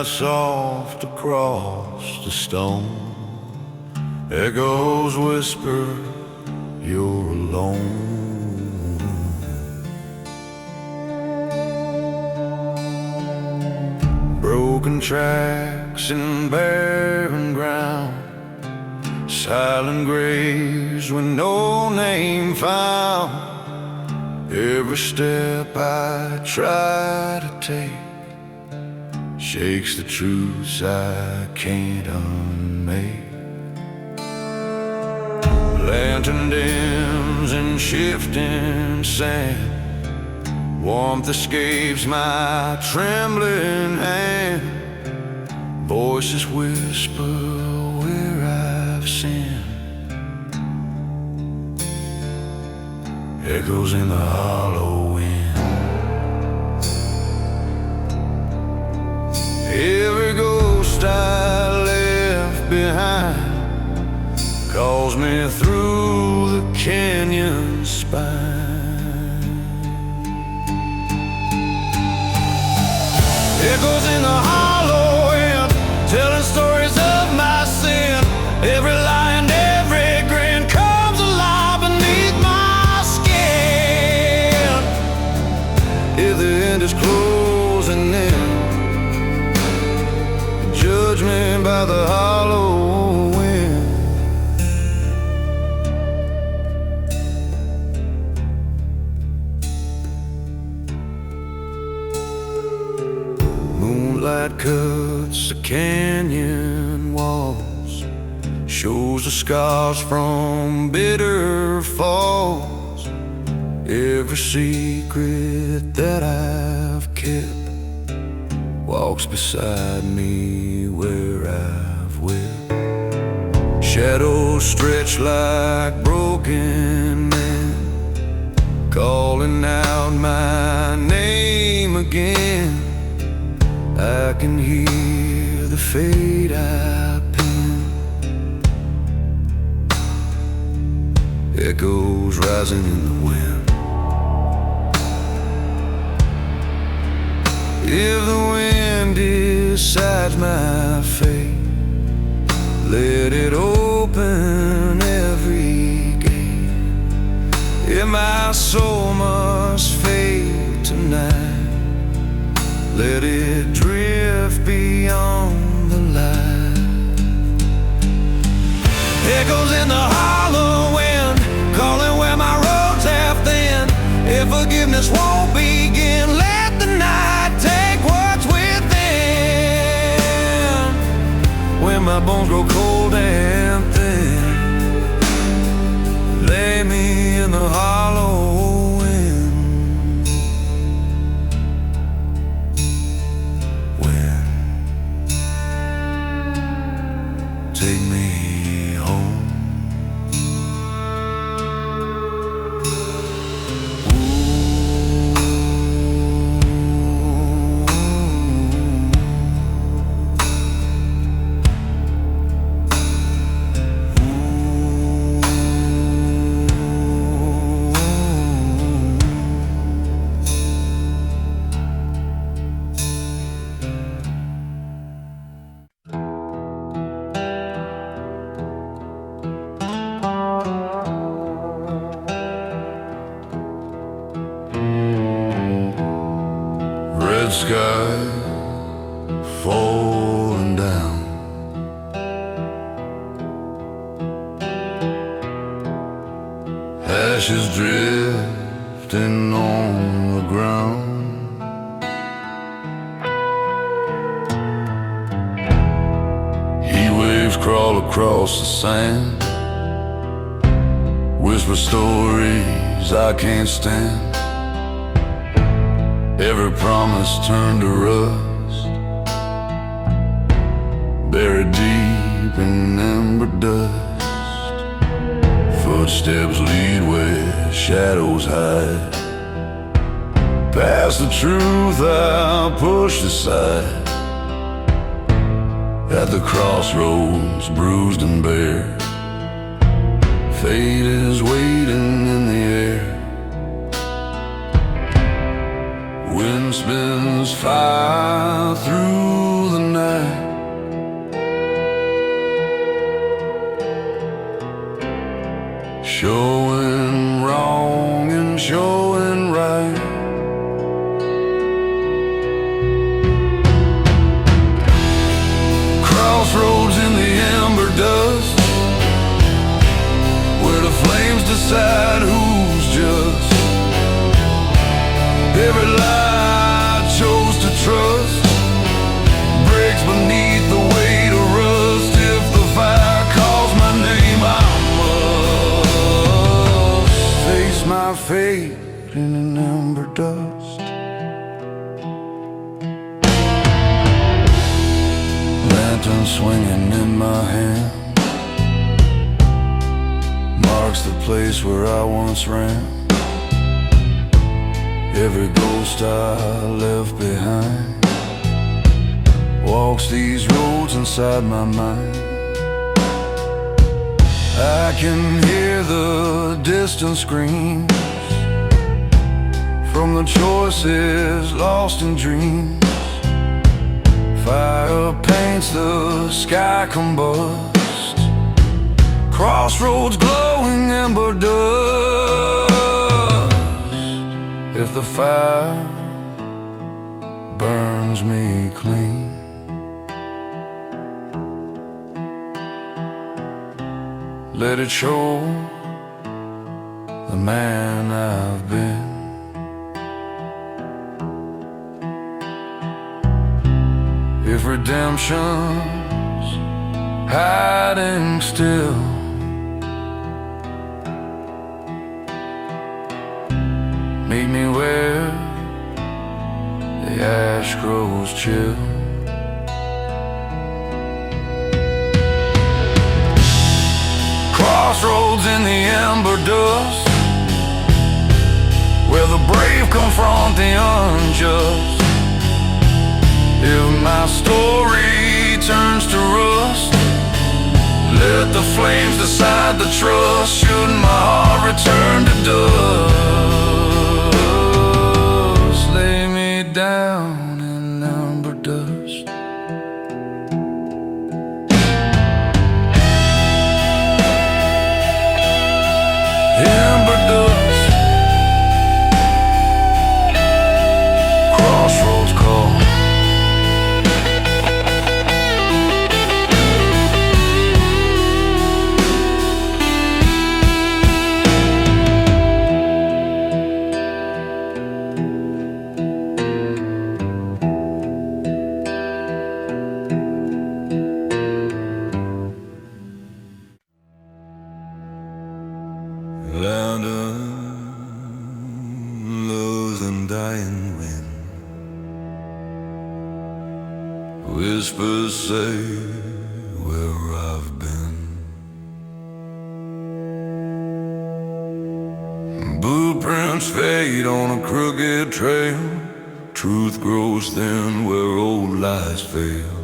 lie soft across the stone. Echoes whisper, you're alone. Broken tracks in barren ground, silent graves with no name found. Every step I try to take shakes the truths I can't unmake. Lantern dims in shifting sand, warmth escapes my trembling hand. Voices whisper where I've sinned, echoes in the hollow wind. Every ghost I left behind calls me through the canyon's spine. Echoes in the hollow wind, telling stories of my sin. Every lie and every grin comes alive beneath my skin. If the end is closing in, judge me by the hollow wind. Moonlight cuts the canyon walls, shows the scars from bitter falls. Every secret that I've kept walks beside me where I've wept. Shadows stretch like broken men, calling out my name again. I can hear the fate I penned, echoes rising in the wind. If the wind decides my fate, let it open every gate. If my soul must fade tonight, let it drift beyond the light. Echoes in the hollow wind, calling where my roads have thinned. If forgiveness won't begin, let the night take what's within. When my bones grow cold and thin, lay me in the hollow wind. Wind, take me home. Red sky falling down, ashes drifting on the ground. Heat waves crawl across the sand, whisper stories I can't stand. Every promise turned to rust, buried deep in ember dust. Footsteps lead where shadows hide, past the truth I pushed aside. At the crossroads, bruised and bare, fate is waiting in the air. Wind spins fire through the showing wrong and showing right. Crossroads in the amber dust, where the flames decide who's just. Every lie I chose to trust breaks beneath the weight of rust. If the fire calls my name, I must face my fate in an amber dust. Lantern swinging in my hand marks the place where I once ran. Every ghost I left behind walks these roads inside my mind. I can hear the distant screams from the choices lost in dreams. Fire paints the sky combust, crossroads glowing amber dust. If the fire burns me clean, let it show the man I've been. If redemption's hiding still, meet me where the ash grows chill. Crossroads in the amber dust, where the brave confront the unjust. If my story turns to rust, let the flames decide the trust. Should my heart return to dust, lay me down in amber dust. Amber dust, crossroads call. Louder lows and dying wind, whispers say where I've been. Blueprints fade on a crooked trail, truth grows thin where old lies fail.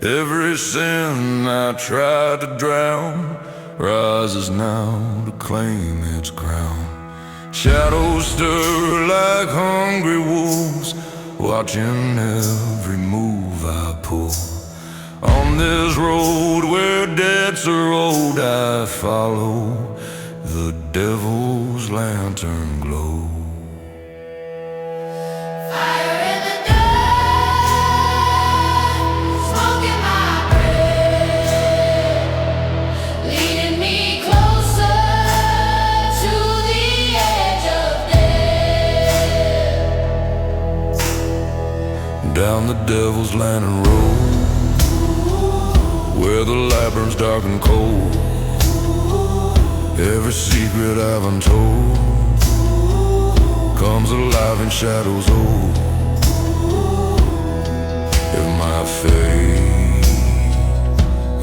Every sin I tried to drown rises now to claim its crown. Shadows stir like hungry wolves, watching every move I pull. On this road where debts are owed, I follow the devil's lantern glow. Down the devil's lantern road, where the light burns dark and cold. Every secret I've untold comes alive in shadows old. If my fate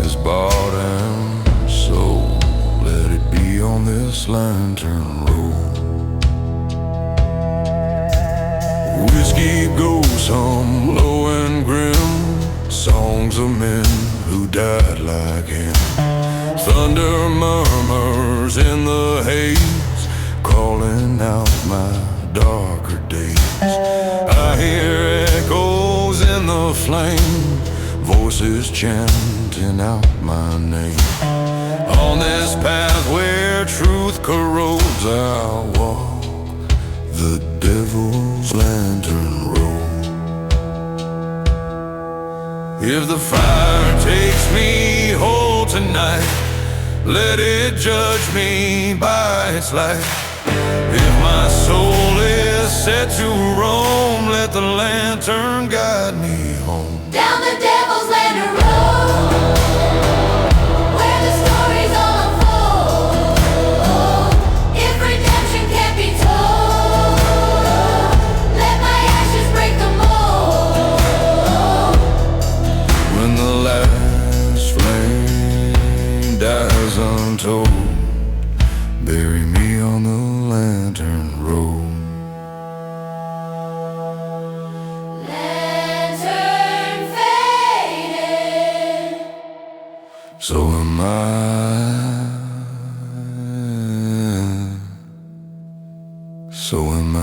is bought and sold, let it be on this lantern road. Whiskey goes hum low and grim, songs of men who died like him. Thunder murmurs in the haze, calling out my darker days. I hear echoes in the flame, voices chanting out my name. On this path where where truth corrodes. I'll walk the devil's lantern road. If the fire takes me whole tonight, let it judge me by its light. If my soul is set to roam, let the lantern guide me home. Down the devil's lantern road, where the stories all unfold. If redemption can't be told, let my ashes break the mold. When the last flame dies untold, bury me on the lantern road. Lantern faded, So am I. So am I.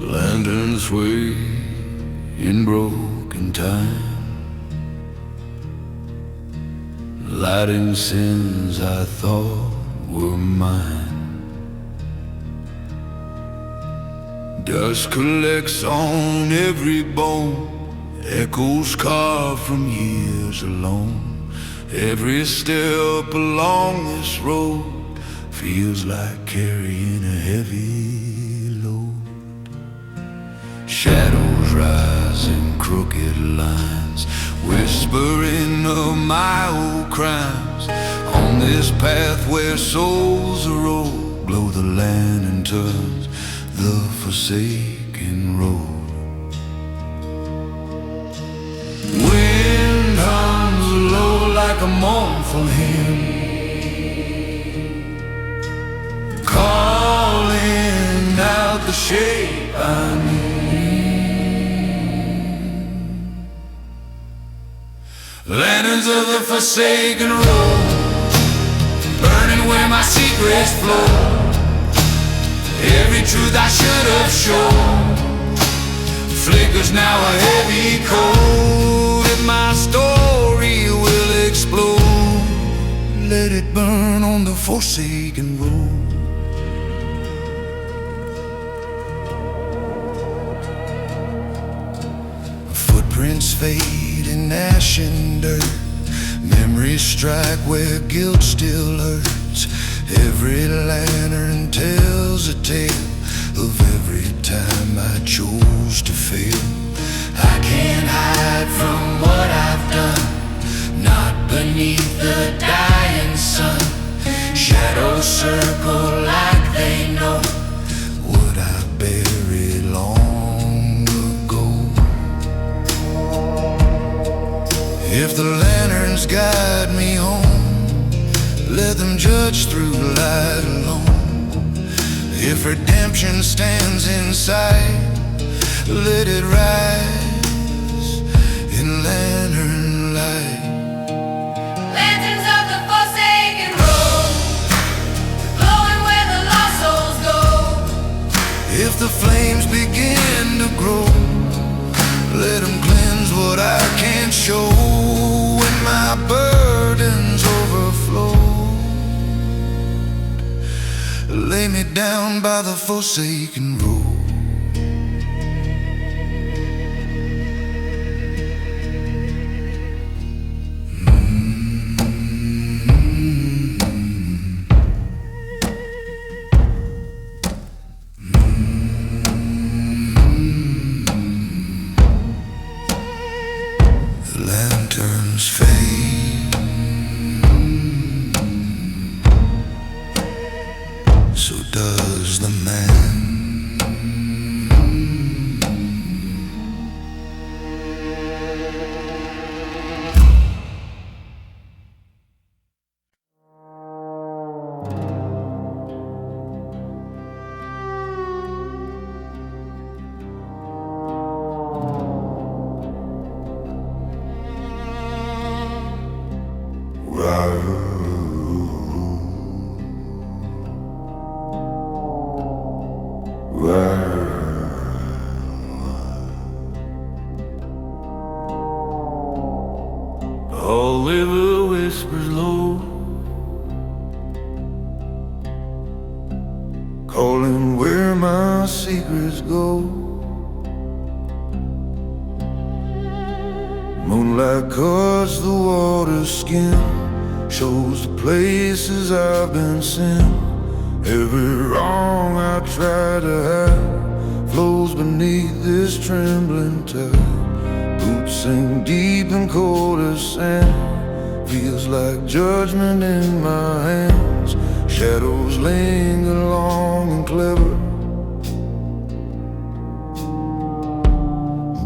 Lanterns sway in broken time, lighting sins I thought were mine. Dust collects on every bone, echoes carved from years alone. Every step along this road feels like carrying a heavy load. Shadows rise in crooked lines, whispering of my old crimes. On this path where souls are old, glow the lantern turns, the forsaken road. Wind hums low like a mournful hymn, calling out the shape I need. Lanterns of the forsaken road, burning where my secrets flow. Every truth I should have shown flickers now a heavy cold. If my story will explode, let it burn on the forsaken road. Footprints fade in ashen dirt, memories strike where guilt still hurts. Every lantern tells a tale of every time I chose to fail. I can't hide from what I've done, not beneath the dying sun. Shadows circle like they know what I buried long ago. If the lanterns guide me home, let them judge through light alone. If redemption stands inside, let it rise in lantern light. lanterns of the forsaken road, glowing where the lost souls go. If the flames begin to grow, let them cleanse what I can't show. When my burdens overflow, lay me down by the forsaken road. Lanterns fade All river whispers low, calling where my secrets go. Moonlight cuts the water's skin, shows the places I've been sent. Every wrong I try to hide flows beneath this trembling tide. Boots sink deep in cold as sand, feels like judgment in my hands. Shadows linger long and clever,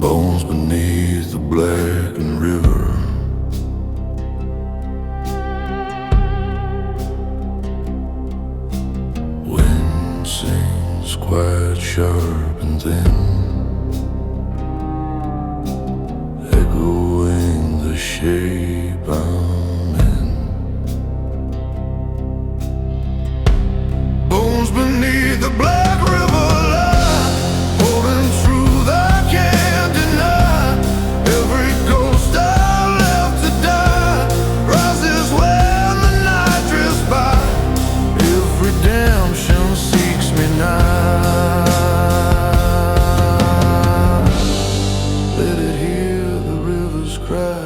bones beneath the blackened river. Wind sings quiet, sharp and thin, echoing the shape I'm in. Bones beneath the black river line, holding truth I can't deny. Every ghost I left to die rises when the night drifts by. If redemption seeks me nigh, let it hear the river's cry.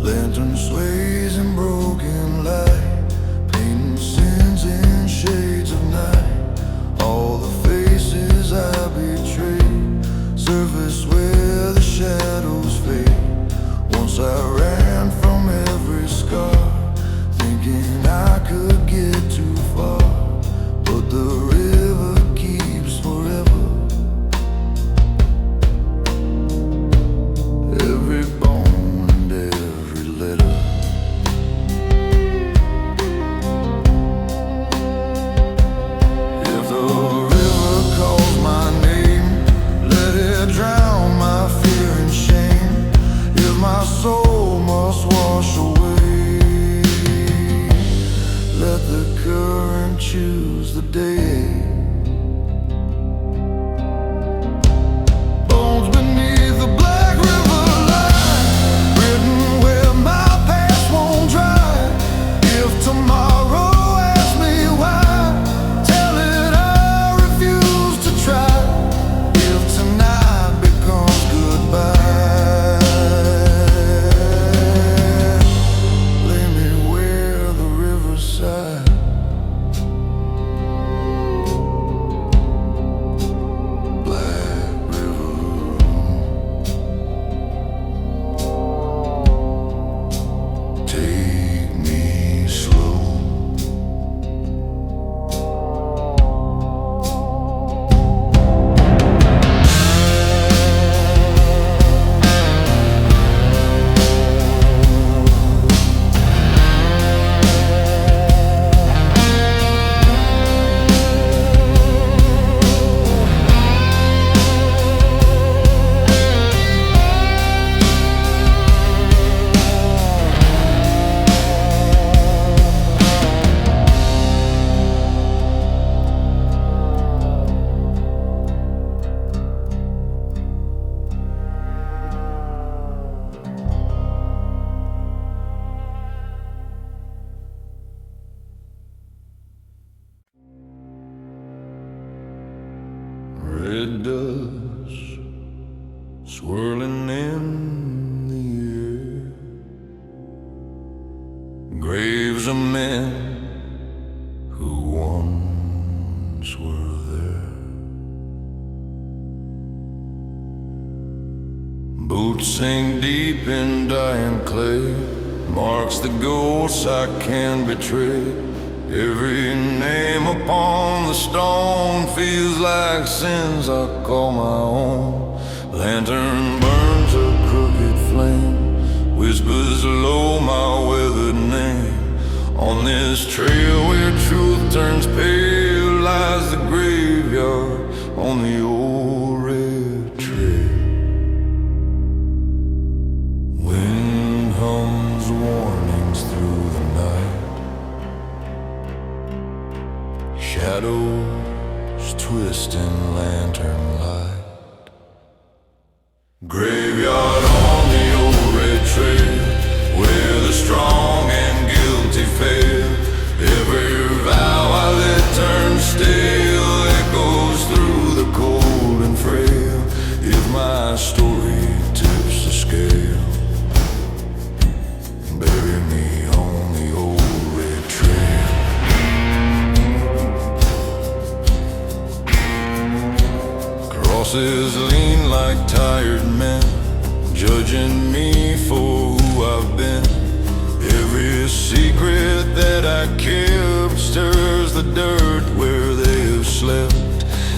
Lantern sways in broken light, painting sins in shades of night. All the faces I betrayed surface where the shadows fade. Once I ran from every scar, thinking I could get too far, but the river keeps forever. Every bone and every letter. If the river calls my name, let it drown my fear and shame. If my soul must wash away, let the current choose the day. Bones beneath the black river line, written where my past won't dry. If tomorrow asks me why, tell it I refuse to try. If tonight becomes goodbye, lay me where the riverside. Black river, take me slow. Red dust swirling in the air, graves of men who once were there. Boots sink deep in dying clay, marks the ghosts I can't betray. Every name upon the stone feels like sins I call my own. Lantern burns a crooked flame, whispers low my weathered name. On this trail where truth turns pale lies the graveyard on the old red trail. shadows twisting lantern light. Graveyard on the old red trail, where the strong and guilty fail. Every vow I let turn stale echoes through the cold and frail. If my story tips the scale, bury me on the old red trail. Crosses lean like tired men, judging me for who I've been. Every secret that I kept stirs the dirt where they have slept.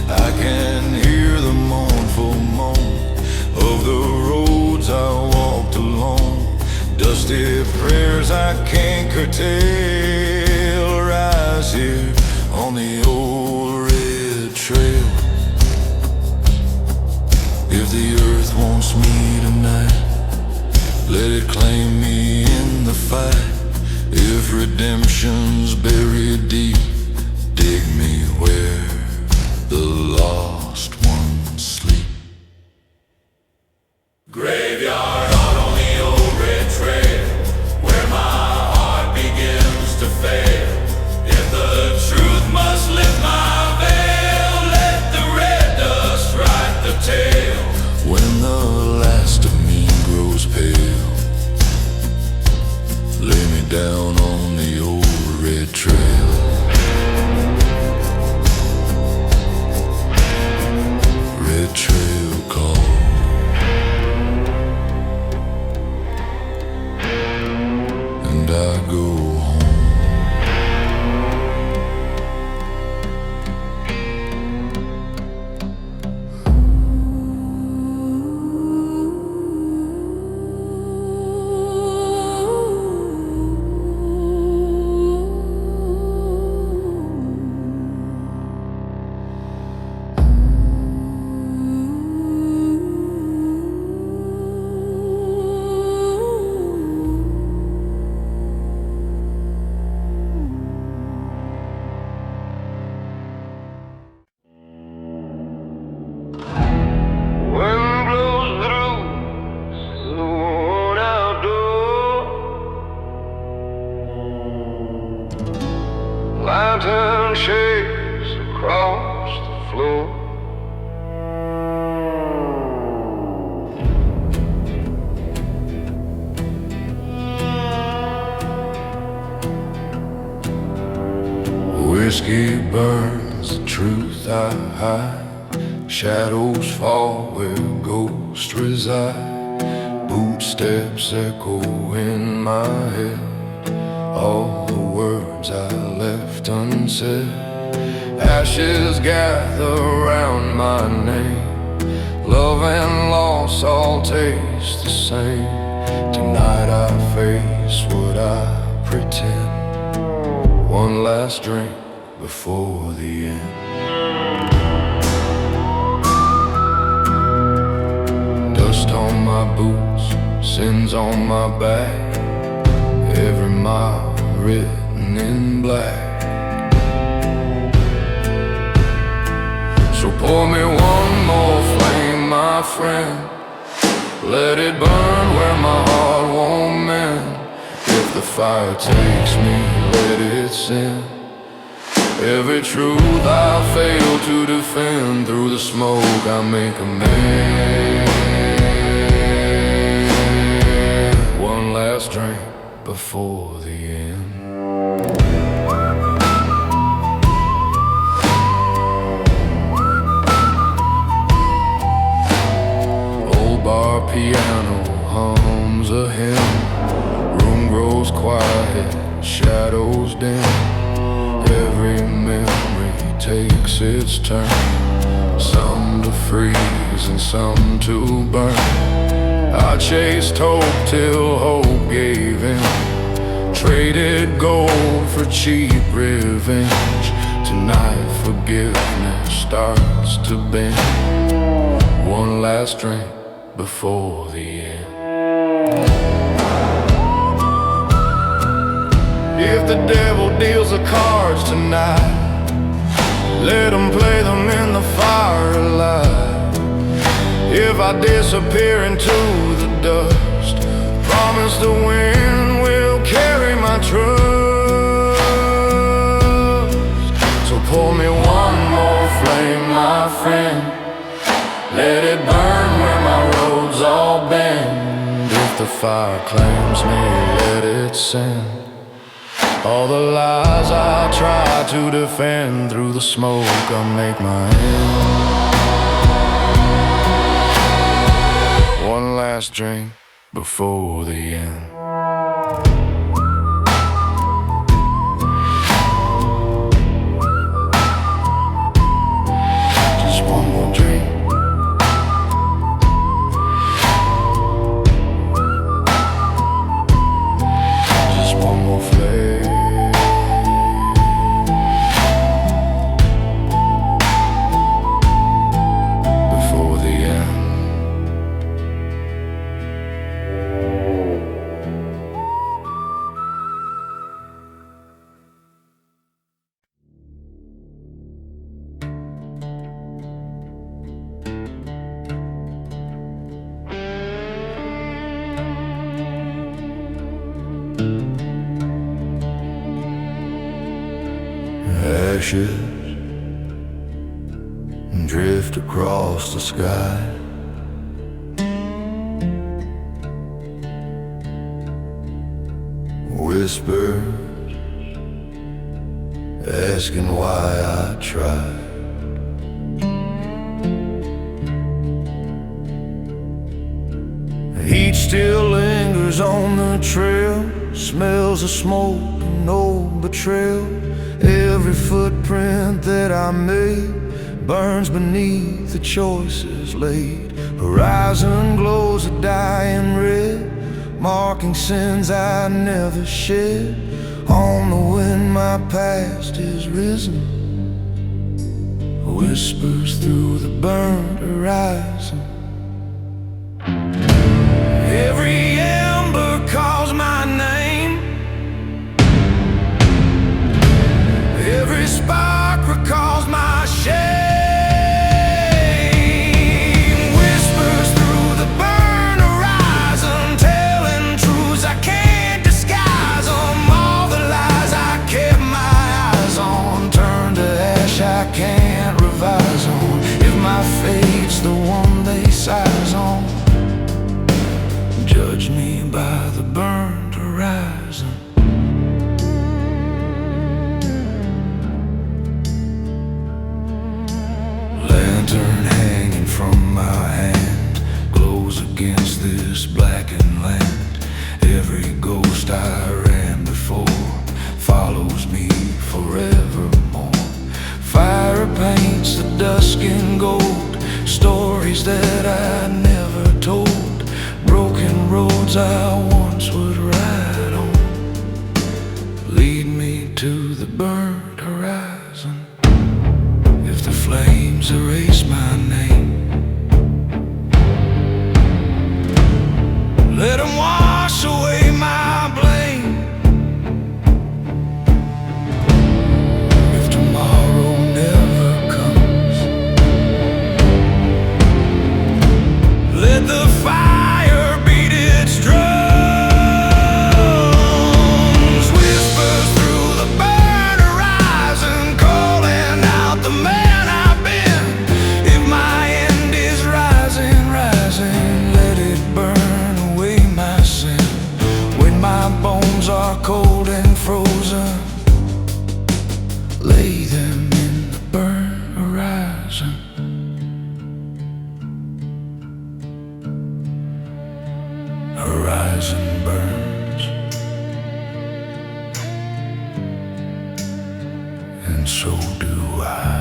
I can hear the mournful moan of the roads I walked alone. Dusty prayers I can't curtail rise here on the old red trail. If the earth wants me tonight, let it claim me in the fight. If redemption's buried deep, dig me where the lost ones sleep. Graveyard out on the old red trail, where my heart begins to fail. If the truth must lift my veil, let the red dust write the tale. When the last of me grows pale, lay me down on the old red trail. Red trail call, and I go home. Lantern shakes across the floor. Whiskey burns the truth I hide. Shadows fall where ghosts reside. Footsteps echo in my head, all the words I left unsaid. Ashes gather round my name. Love and loss all taste the same. Tonight I face what I pretend. One last drink before the end. Dust on my boots, sins on my back. Every mile written in black. So pour me one more flame, my friend. Let it burn where my heart won't mend. If the fire takes me, let it send. Every truth I fail to defend. Through the smoke I make amends. One last drink before the end. Old bar piano hums a hymn. Room grows quiet, shadows dim. Every memory takes its turn. Some to freeze and some to burn. I chased hope till hope gave in. Traded gold for cheap revenge. Tonight forgiveness starts to bend. One last drink before the end. If the devil deals the cards tonight, I disappear into the dust. Promise the wind will carry my trust. So pour me one more flame, my friend. Let it burn where my roads all bend. If the fire claims me, let it send all the lies I try to defend. Through the smoke I'll make my end. One last drink before the end. Just one more drink. Just one more flame. Before the end. Ashes drift across the sky. Whispers asking why I tried. Heat still lingers on the trail. Smells of smoke and no betrayal. Every footprint that I made burns beneath the choices laid. Horizon glows a dying red, marking sins I never shed. On the wind my past is risen, whispers through the burnt horizon. Every ember calls my name. Every spark recalls my shame. Whispers through the burnt horizon, telling truths I can't disguise them. All the lies I kept my eyes on turn to ash I can't revise on. If my fate's the one they size on, judge me by the burnt horizon. Lantern hanging from my hand glows against this blackened land. Every ghost I ran before follows me forevermore. Fire paints the dusk in gold, stories that I never told. Broken roads I once would ride on lead me to the burnt horizon. If the flames erase my name, let them wash away my blame. If tomorrow never comes, let the fire beat its drums. Whispers through the burnt horizon, calling out the man I've been. If my end is rising, rising, let it burn away my sin. When my bones are cold and frozen, lay them in the burnt horizon. Horizon burns, and so do I.